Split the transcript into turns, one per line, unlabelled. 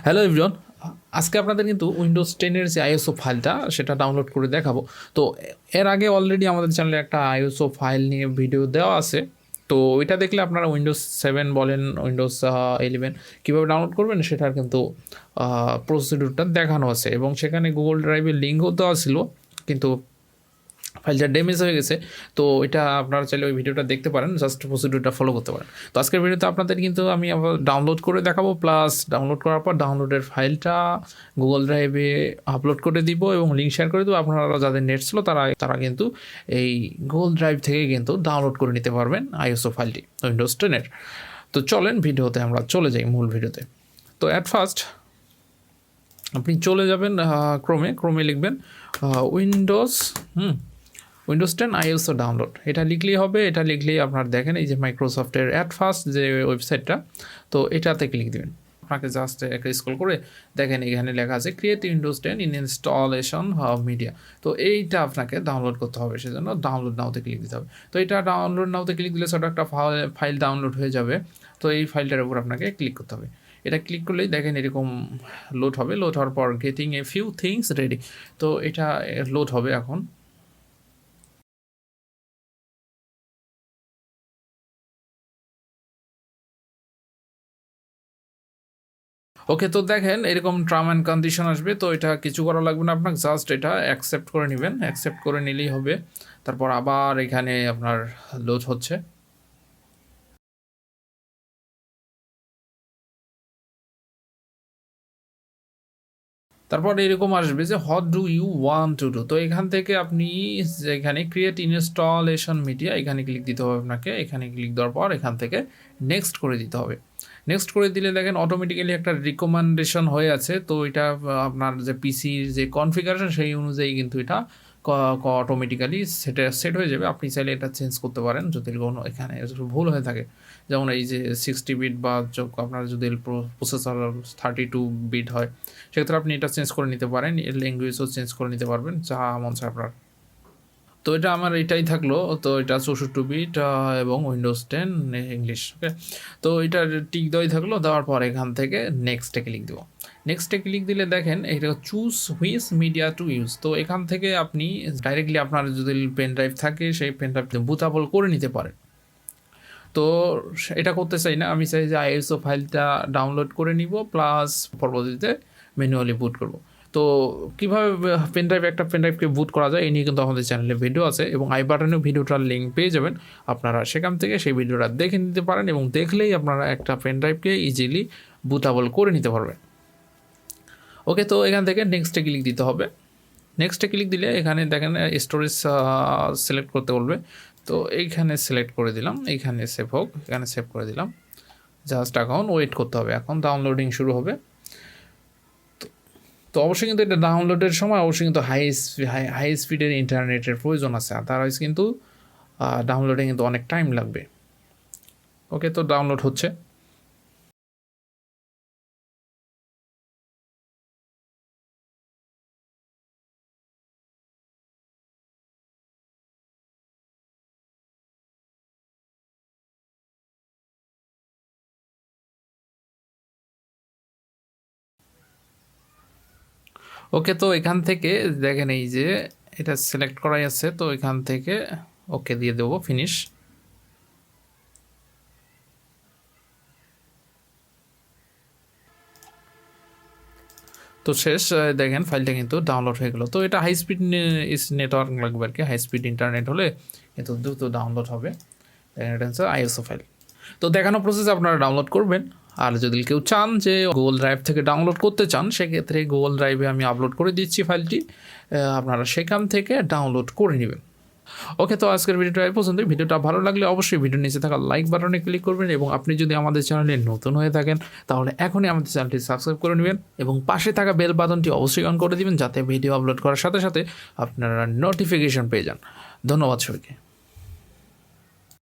Hello everyone, আজকে আপনাদের কিন্তু উইন্ডোজ 10-এর যে আইএসও ফাইলটা সেটা ডাউনলোড করে দেখাবো। তো এর আগে অলরেডি আমাদের চ্যানেলে একটা আইএসও ফাইল নিয়ে ভিডিও দেওয়া আছে। তো ওইটা দেখলে আপনারা উইন্ডোজ 7 বলেন, উইন্ডোজ 11 কীভাবে ডাউনলোড করবেন সেটার কিন্তু প্রসিডিউরটা দেখানো আছে এবং সেখানে গুগল ড্রাইভের লিঙ্কও দেওয়া ছিল, কিন্তু ফাইলটা ড্যামেজ হয়ে গেছে। তো এটা আপনারা চাইলে ওই ভিডিওটা দেখতে পারেন, জাস্ট প্রসিডিউরটা ফলো করতে পারেন। তো আজকের ভিডিওতে আপনাদের কিন্তু আমি আবার ডাউনলোড করে দেখাবো, প্লাস ডাউনলোড করার পর ডাউনলোডের ফাইলটা গুগল ড্রাইভে আপলোড করে দিব এবং লিঙ্ক শেয়ার করে দেবো। আপনারা যাদের নেট ছিল তারা কিন্তু এই গুগল ড্রাইভ থেকে কিন্তু ডাউনলোড করে নিতে পারবেন আইএসও ফাইলটি উইন্ডোজ 10-এর। তো চলেন ভিডিওতে আমরা চলে যাই, মূল ভিডিওতে। তো অ্যাট ফার্স্ট আপনি চলে যাবেন ক্রোমে লিখবেন উইন্ডোজ 10 আইএসও ডাউনলোড, এটা লিখলেই হবে। এটা লিখলেই আপনার দেখেন এই যে মাইক্রোসফটের অ্যাট ফার্স্ট যে ওয়েবসাইটটা, তো এটাতে ক্লিক দেবেন। আপনাকে জাস্ট একটা স্ক্রল করে দেখেন এখানে লেখা আছে ক্রিয়েট উইন্ডোজ 10 ইনস্টলেশন মিডিয়া। তো এইটা আপনাকে ডাউনলোড করতে হবে, সেজন্য ডাউনলোড নাওতে ক্লিক দিতে হবে। তো এটা ডাউনলোড নাওতে ক্লিক দিলে ছোটো একটা ফাইল ডাউনলোড হয়ে যাবে। তো এই ফাইলটার উপর আপনাকে ক্লিক করতে হবে। এটা ক্লিক করলেই দেখেন এরকম লোড হবে। লোড হওয়ার পর getting a few things ready, তো এটা লোড হবে এখন। ওকে, তো দেখেন এরকম টার্ম অ্যান্ড কন্ডিশন আসবে। তো এটা কিছু করা লাগবে না আপনার, জাস্ট এটা অ্যাকসেপ্ট করে নেবেন। অ্যাকসেপ্ট করে নিলেই হবে। তারপর আবার এখানে আপনার লোড হচ্ছে। তারপর এরকম আসবে যে what do you want to do. তো এখান থেকে আপনি এখানে ক্রিয়েট ইনস্টলেশন মিডিয়া এখানে ক্লিক দিতে হবে আপনাকে। এখানে ক্লিক দেওয়ার পর এখান থেকে নেক্সট করে দিতে হবে। নেক্সট করে দিলে দেখেন অটোমেটিক্যালি একটা রিকমেন্ডেশন হয়ে আছে। তো এটা আপনার যে পিসির যে কনফিগারেশন সেই অনুযায়ী কিন্তু এটা অটোমেটিক্যালি সেট হয়ে যাবে। আপনি চাইলে এটা চেঞ্জ করতে পারেন যদি কোনো এখানে ভুল হয়ে থাকে। যেমন এই যে 60 বিট বা আপনার যদি প্রসেসর 32 বিট হয়, সেক্ষেত্রে আপনি এটা চেঞ্জ করে নিতে পারেন। এর ল্যাঙ্গুয়েজও চেঞ্জ করে নিতে পারবেন, যা মন চায় আপনার। তো এটা আমার এটাই থাকলো। তো এটা 64 বিট এবং উইন্ডোজ 10 ইংলিশ। ওকে, তো এটা টিক দেওয়াই থাকলো। দেওয়ার পর এখান থেকে নেক্সটে ক্লিক দেবো। নেক্সটে ক্লিক দিলে দেখেন এটা choose which media to use. তো এখান থেকে আপনি ডাইরেক্টলি আপনার যদি পেন ড্রাইভ থাকে সেই পেন ড্রাইভ বুটেবল করে নিতে পারেন। তো এটা করতে চাই না, আমি চাই যে আইএসও ফাইলটা ডাউনলোড করে নিব, প্লাস পরবর্তীতে ম্যানুয়ালি বুট করব। তো কীভাবে একটা পেনড্রাইভকে বুট করা যায় এই নিয়ে কিন্তু আমাদের চ্যানেলে ভিডিও আছে এবং আই বাটনেও ভিডিওটার লিঙ্ক পেয়ে যাবেন। আপনারা সেখান থেকে সেই ভিডিওটা দেখে নিতে পারেন এবং দেখলেই আপনারা একটা পেনড্রাইভকে ইজিলি বুটেবল করে নিতে পারবেন। ওকে, তো এখান থেকে নেক্সটে ক্লিক দিতে হবে। নেক্সটে ক্লিক দিলে এখানে দেখেন স্টোরেজ সিলেক্ট করতে বলবে। তো এইখানে সিলেক্ট করে দিলাম, এইখানে সেভ হোক, এখানে সেভ করে দিলাম। জাস্ট এখন ওয়েট করতে হবে, এখন ডাউনলোডিং শুরু হবে। তো অবশ্যই কিন্তু এটা ডাউনলোডের সময় অবশ্যই কিন্তু হাই স্পিডের ইন্টারনেটের প্রয়োজন আছে, আদারওয়াইজ কিন্তু ডাউনলোডে কিন্তু অনেক টাইম লাগবে। ওকে, তো ডাউনলোড হচ্ছে। ওকে, তো এখান থেকে দেখেন এই যে এটা সিলেক্ট করাই আছে। তো এখান থেকে ওকে দিয়ে দেবো, ফিনিশ। তো শেষ, দেখেন ফাইলটা কিন্তু ডাউনলোড হয়ে গেলো। তো এটা হাই স্পিড নেটওয়ার্ক লাগবে আর কি, হাই স্পিড ইন্টারনেট হলে কিন্তু দ্রুত ডাউনলোড হবে। এটা হচ্ছে আইএসও ফাইল। তো দেখানো প্রসেস আপনারা ডাউনলোড করবেন। আর যদি কেউ চান যে গুগল ড্রাইভ থেকে ডাউনলোড করতে চান, সেক্ষেত্রে গুগল ড্রাইভে আমি আপলোড করে দিচ্ছি ফাইলটি, আপনারা সেখান থেকে ডাউনলোড করে নেবেন। ওকে, তো আজকের ভিডিওটা এই পর্যন্ত। ভিডিওটা ভালো লাগলে অবশ্যই ভিডিওর নিচে থাকা লাইক বাটনে ক্লিক করবেন এবং আপনি যদি আমাদের চ্যানেলে নতুন হয়ে থাকেন তাহলে এখনই আমাদের চ্যানেলটি সাবস্ক্রাইব করে নেবেন এবং পাশে থাকা বেল বাটনটি অবশ্যই অন করে দিবেন, যাতে ভিডিও আপলোড করার সাথে সাথে আপনারা নোটিফিকেশন পেয়ে যান। ধন্যবাদ সবাইকে।